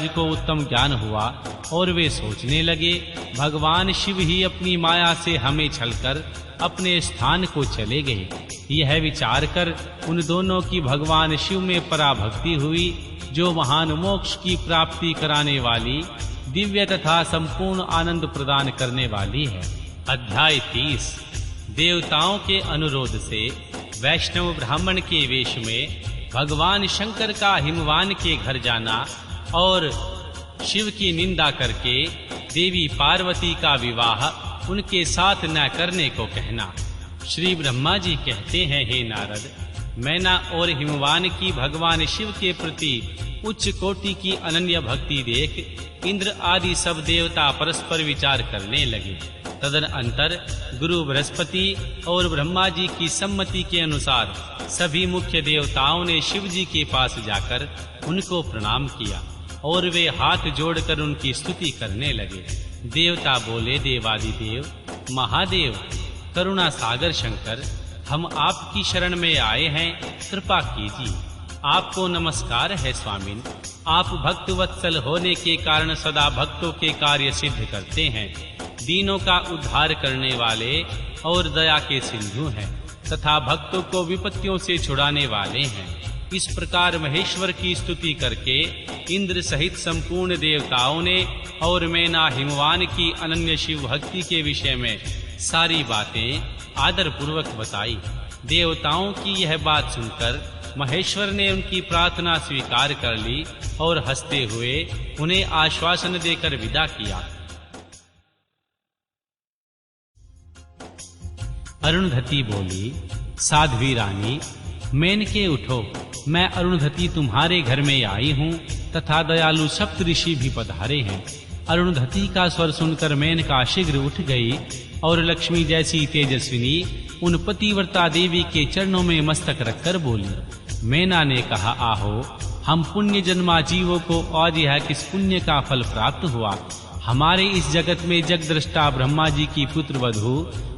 को उत्तम ज्ञान हुआ और वे सोचने लगे, भगवान शिव ही अपनी माया से हमें छलकर अपने स्थान को चले गए। यह विचार कर उन दोनों की भगवान शिव में पराभक्ति हुई, जो महान मोक्ष की प्राप्ति कराने वाली, दिव्य तथा संपूर्ण आनंद प्रदान करने वाली है। अध्याय 30। देवताओं के अनुरोध से वैष्णव ब्राह्मण के वेश में भगवान शंकर का हिमवान के घर जाना और शिव की निंदा करके देवी पार्वती का विवाह उनके साथ न करने को कहना। श्री ब्रह्मा जी कहते हैं, हे नारद, मैना और हिमवान की भगवान शिव के प्रति उच्च कोटि की अनन्य भक्ति देख इंद्र आदि सब देवता परस्पर विचार करने लगे। तदनंतर गुरु बृहस्पति और ब्रह्मा जी की सम्मति के अनुसार सभी मुख्य देवताओं ने शिव जी के पास जाकर उनको प्रणाम किया और वे हाथ जोड़कर उनकी स्तुति करने लगे। देवता बोले, देवादिदेव महादेव करुणा सागर शंकर, हम आपकी शरण में आए हैं, कृपा कीजिए। आपको नमस्कार है स्वामिन। आप भक्त वत्सल होने के कारण सदा भक्तों के कार्य सिद्ध करते हैं, दीनों का उद्धार करने वाले और दया के सिंधु हैं तथा भक्तों को विपत्तियों से छुड़ाने वाले हैं। इस प्रकार महेश्वर की स्तुति करके इंद्र सहित संपूर्ण देवताओं ने और मैना हिमवान की अनन्य शिव भक्ति के विषय में सारी बातें आदर पूर्वक बताई। देवताओं की यह बात सुनकर महेश्वर ने उनकी प्रार्थना स्वीकार कर ली और हंसते हुए उन्हें आश्वासन देकर विदा किया। अरुणधति बोली, साध्वी रानी, मेनके उठो, मैं अरुणधति तुम्हारे घर में आई हूँ तथा दयालु सप्तऋषि भी पधारे हैं। अरुणधति का स्वर सुनकर मेनका शीघ्र उठ गई और लक्ष्मी जैसी तेजस्विनी उन पतिव्रता देवी के चरणों में मस्तक रखकर बोली। मैना ने कहा, आहो, हम पुण्य जन्मा जीवों को आज यह किस पुण्य का फल प्राप्त हुआ। हमारे इस जगत में जगदृष्टा ब्रह्मा जी की पुत्र वधू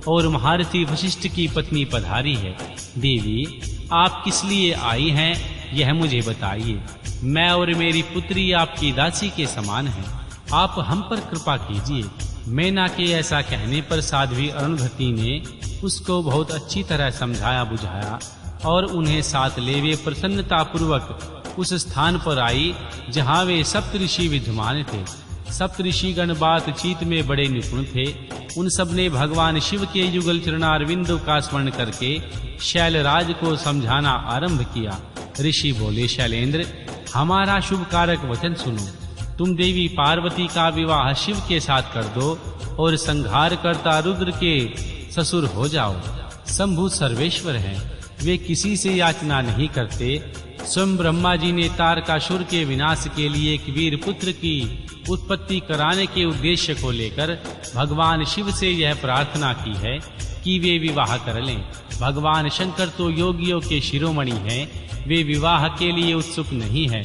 और महर्षि वशिष्ठ की पत्नी पधारी है। देवी, आप किस लिए आई हैं, यह मुझे बताइए। मैं और मेरी पुत्री आपकी दासी के समान हैं, आप हम पर कृपा कीजिए। मैना के ऐसा कहने पर साध्वी अरुणधति ने उसको बहुत अच्छी तरह समझाया बुझाया और उन्हें साथ ले वे प्रसन्नता पूर्वक उस स्थान पर आई जहाँ वे सप्तऋषि विद्यमान थे। सप्तऋषिगण बातचीत में बड़े निपुण थे। उन सब ने भगवान शिव के युगल चरणारविंदों का स्मरण करके शैलराज को समझाना आरंभ किया। ऋषि बोले, शैलेंद्र, हमारा शुभ कारक वचन सुनो। तुम देवी पार्वती का विवाह शिव के साथ कर दो और संहार करता रुद्र के ससुर हो जाओ। शंभु सर्वेश्वर हैं, वे किसी से याचना नहीं करते। स्वयं ब्रह्मा जी ने तारकासुर के विनाश के लिए एक वीर पुत्र की उत्पत्ति कराने के उद्देश्य को लेकर भगवान शिव से यह प्रार्थना की है कि वे विवाह कर लें। भगवान शंकर तो योगियों के शिरोमणि हैं, वे विवाह के लिए उत्सुक नहीं हैं।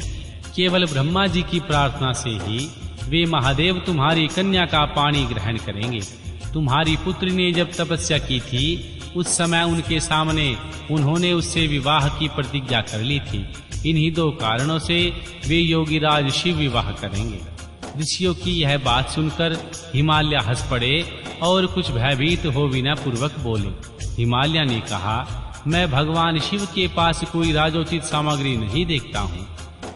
केवल ब्रह्मा जी की प्रार्थना से ही वे महादेव तुम्हारी कन्या का पाणी ग्रहण करेंगे। तुम्हारी पुत्री ने जब तपस्या की थी उस समय उनके सामने उन्होंने उससे विवाह की प्रतिज्ञा कर ली थी। इन्हीं दो कारणों से वे योगीराज शिव विवाह करेंगे। ऋषियों की यह बात सुनकर हिमालय हंस पड़े और कुछ भयभीत हो विनय पूर्वक बोले। हिमालय ने कहा, मैं भगवान शिव के पास कोई राजोचित सामग्री नहीं देखता हूँ।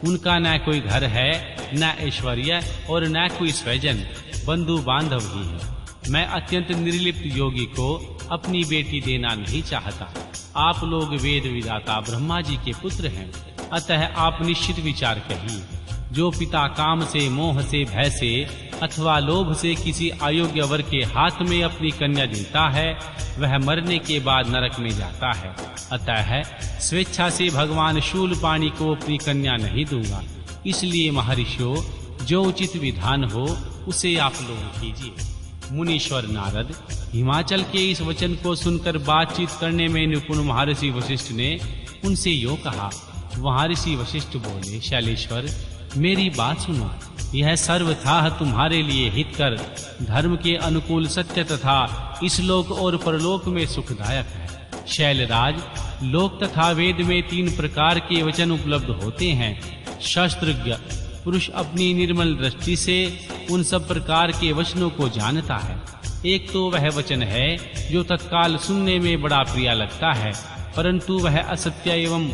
उनका न कोई घर है, न ऐश्वर्य और न कोई स्वजन, बंधु बांधव ही है। मैं अत्यंत निर्लिप्त योगी को अपनी बेटी देना नहीं चाहता। आप लोग वेद विधाता ब्रह्मा जी के पुत्र हैं, अतः आप निश्चित विचार कहिए। जो पिता काम से, मोह से, भय से अथवा लोभ से किसी अयोग्य वर के हाथ में अपनी कन्या देता है, वह मरने के बाद नरक में जाता है। अतः स्वेच्छा से भगवान शूलपाणी को अपनी कन्या नहीं दूंगा। इसलिए महर्षियों, जो उचित विधान हो उसे आप लोग कीजिए। मुनीश्वर नारद, हिमाचल के इस वचन को सुनकर बातचीत करने में निपुण महर्षि वशिष्ठ ने उनसे यो कहा। महर्षि वशिष्ठ बोले, शैलेश्वर, मेरी बात सुनो। यह सर्वथा तुम्हारे लिए हितकर, धर्म के अनुकूल, सत्य तथा इस लोक और परलोक में सुखदायक है। शैलराज, लोक तथा वेद में 3 प्रकार के वचन उपलब्ध होते हैं: शास्त्रज्ञ, पुरुष अपनी निर्मल दृष्टि से उन सब प्रकार के वचनों को जानता है। एक तो वह वचन है जो तत्काल सुनने में बड़ा प्रिय लगता है, परंतु वह असत्य एवं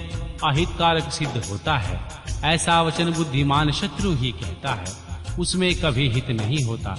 अहितकारक सिद्ध होता है। ऐसा वचन बुद्धिमान शत्रु ही कहता है, उसमें कभी हित नहीं होता।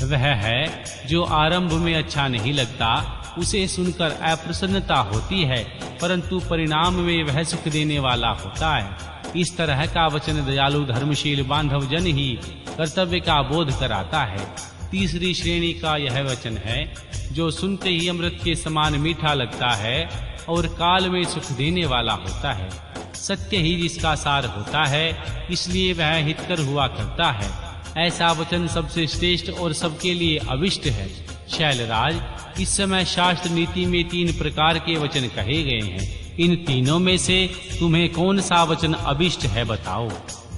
वह है जो आरंभ में अच्छा नहीं लगता, उसे सुनकर अप्रसन्नता होती है, परंतु परिणाम में वह सुख देने वाला होता है। इस तरह का वचन दयालु धर्मशील बांधव जन ही कर्तव्य का बोध कराता है। तीसरी श्रेणी का यह वचन है जो सुनते ही अमृत के समान मीठा लगता है और काल में सुख देने वाला होता है। सत्य ही जिसका सार होता है, इसलिए वह हितकर हुआ करता है। ऐसा वचन सबसे श्रेष्ठ और सबके लिए अविष्ट है। शैलराज, इस समय शास्त्र नीति में 3 प्रकार के वचन कहे गए हैं। इन तीनों में से तुम्हें कौन सा वचन अभिष्ट है बताओ।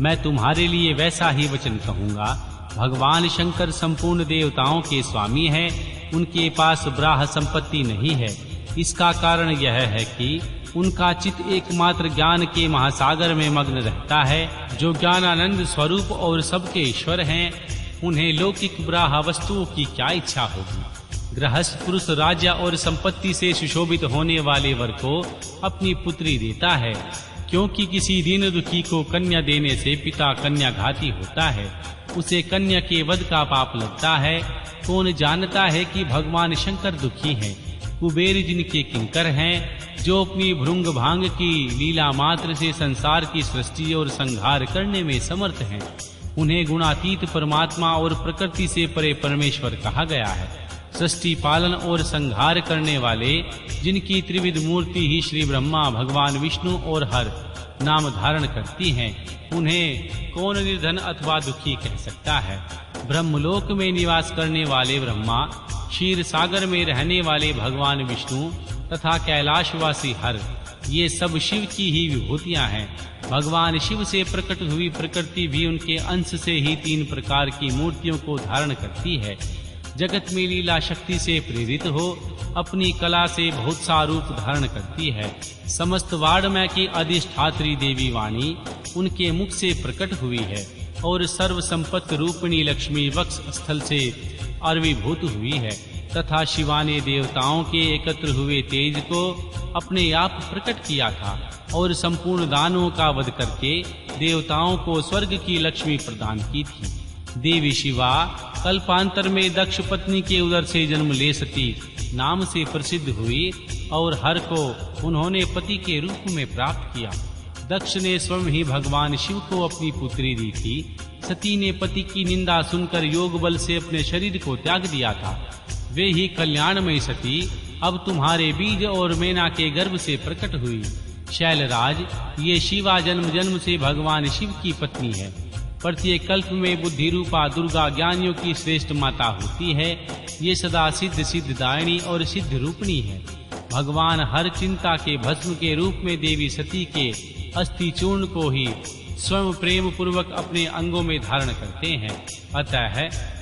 मैं तुम्हारे लिए वैसा ही वचन कहूँगा। भगवान शंकर संपूर्ण देवताओं के स्वामी हैं, उनके पास ब्राह्य संपत्ति नहीं है। इसका कारण यह है कि उनका चित्त एकमात्र ज्ञान के महासागर में मग्न रहता है। जो ज्ञानानंद स्वरूप और सबके ईश्वर हैं, उन्हें लौकिक ब्राह्य वस्तुओं की क्या इच्छा होगी। गृहस्थ पुरुष राज्य और संपत्ति से सुशोभित होने वाले वर को अपनी पुत्री देता है, क्योंकि किसी दीन दुखी को कन्या देने से पिता कन्या घाती होता है, उसे कन्या के वध का पाप लगता है। कौन जानता है कि भगवान शंकर दुखी हैं। कुबेर जिनके किंकर हैं, जो अपनी भृंग भांग की लीला मात्र से संसार की सृष्टि और संहार करने में समर्थ हैं। उन्हें गुणातीत परमात्मा और प्रकृति से परे परमेश्वर कहा गया है। सृष्टि पालन और संहार करने वाले, जिनकी त्रिविध मूर्ति ही श्री ब्रह्मा, भगवान विष्णु और हर नाम धारण करती हैं, उन्हें कौन निर्धन अथवा दुखी कह सकता है। ब्रह्मलोक में निवास करने वाले ब्रह्मा, क्षीर सागर में रहने वाले भगवान विष्णु तथा कैलाशवासी हर, ये सब शिव की ही विभूतियां हैं। भगवान शिव से प्रकट हुई प्रकृति भी उनके अंश से ही 3 प्रकार की मूर्तियों को धारण करती है। जगत में लीला शक्ति से प्रेरित हो अपनी कला से बहुत सा रूप धारण करती है। समस्त वाड़मय की अधिष्ठात्री देवी वाणी उनके मुख से प्रकट हुई है और सर्व संपत्ति रूपिणी लक्ष्मी वक्ष स्थल से आविर्भूत हुई है, तथा शिवा ने देवताओं के एकत्र हुए तेज को अपने आप प्रकट किया था और संपूर्ण दानवों का वध करके देवताओं को स्वर्ग की लक्ष्मी प्रदान की थी। देवी शिवा कल्पांतर में दक्ष पत्नी के उदर से जन्म ले सती नाम से प्रसिद्ध हुई और हर को उन्होंने पति के रूप में प्राप्त किया। दक्ष ने स्वयं ही भगवान शिव को अपनी पुत्री दी थी। सती ने पति की निंदा सुनकर योग बल से अपने शरीर को त्याग दिया था। वे ही कल्याणमयी सती अब तुम्हारे बीज और मैना के गर्भ से प्रकट हुई। शैलराज, ये शिवा जन्म जन्म से भगवान शिव की पत्नी है। प्रत्येक कल्प में बुद्धि रूपा दुर्गा ज्ञानियों की श्रेष्ठ माता होती है। ये सदा सिद्ध सिद्धदायिनी और सिद्ध रूपिणी है। भगवान हर चिंता के भस्म के रूप में देवी सती के अस्थि चूर्ण को ही स्वयं प्रेम पूर्वक अपने अंगों में धारण करते हैं। अतः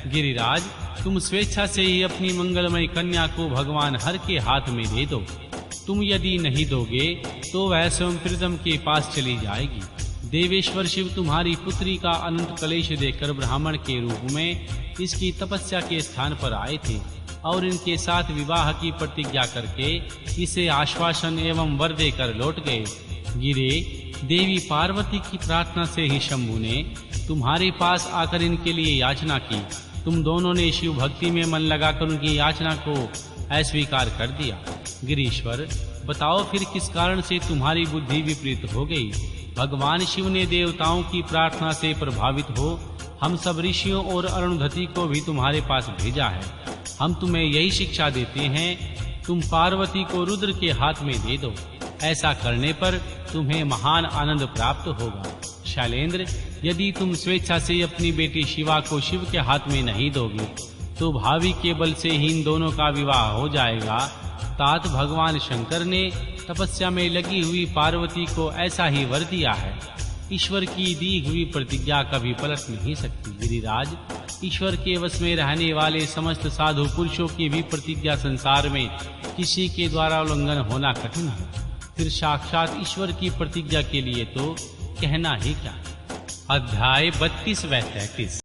गिरिराज, तुम स्वेच्छा से ही अपनी मंगलमय कन्या को भगवान हर के हाथ में दे दो। तुम यदि नहीं दोगे तो वह स्वयं प्रीतम के पास चली जाएगी। देवेश्वर शिव तुम्हारी पुत्री का अनंत कलेश देकर ब्राह्मण के रूप में इसकी तपस्या के स्थान पर आए थे और इनके साथ विवाह की प्रतिज्ञा करके इसे आश्वासन एवं वर देकर लौट गए। गिरे, देवी पार्वती की प्रार्थना से ही शंभु ने तुम्हारे पास आकर इनके लिए याचना की। तुम दोनों ने शिव भक्ति में मन लगाकर उनकी याचना को अस्वीकार कर दिया। गिरीश्वर, बताओ फिर किस कारण से तुम्हारी बुद्धि विपरीत हो गई। भगवान शिव ने देवताओं की प्रार्थना से प्रभावित हो हम सब ऋषियों और अरुणधति को भी तुम्हारे पास भेजा है। हम तुम्हें यही शिक्षा देते हैं, तुम पार्वती को रुद्र के हाथ में दे दो। ऐसा करने पर तुम्हें महान आनंद प्राप्त होगा। शैलेंद्र, यदि तुम स्वेच्छा से अपनी बेटी शिवा को शिव के हाथ में नहीं दोगे तो भावी के बल से ही इन दोनों का विवाह हो जाएगा। तात भगवान शंकर ने तपस्या में लगी हुई पार्वती को ऐसा ही वर दिया है। ईश्वर की दी हुई प्रतिज्ञा कभी पलट नहीं सकती। गिरिराज, ईश्वर के वश में रहने वाले समस्त साधु पुरुषों की भी प्रतिज्ञा संसार में किसी के द्वारा उल्लंघन होना कठिन है। फिर साक्षात ईश्वर की प्रतिज्ञा के लिए तो कहना ही क्या। अध्याय 32 व 33।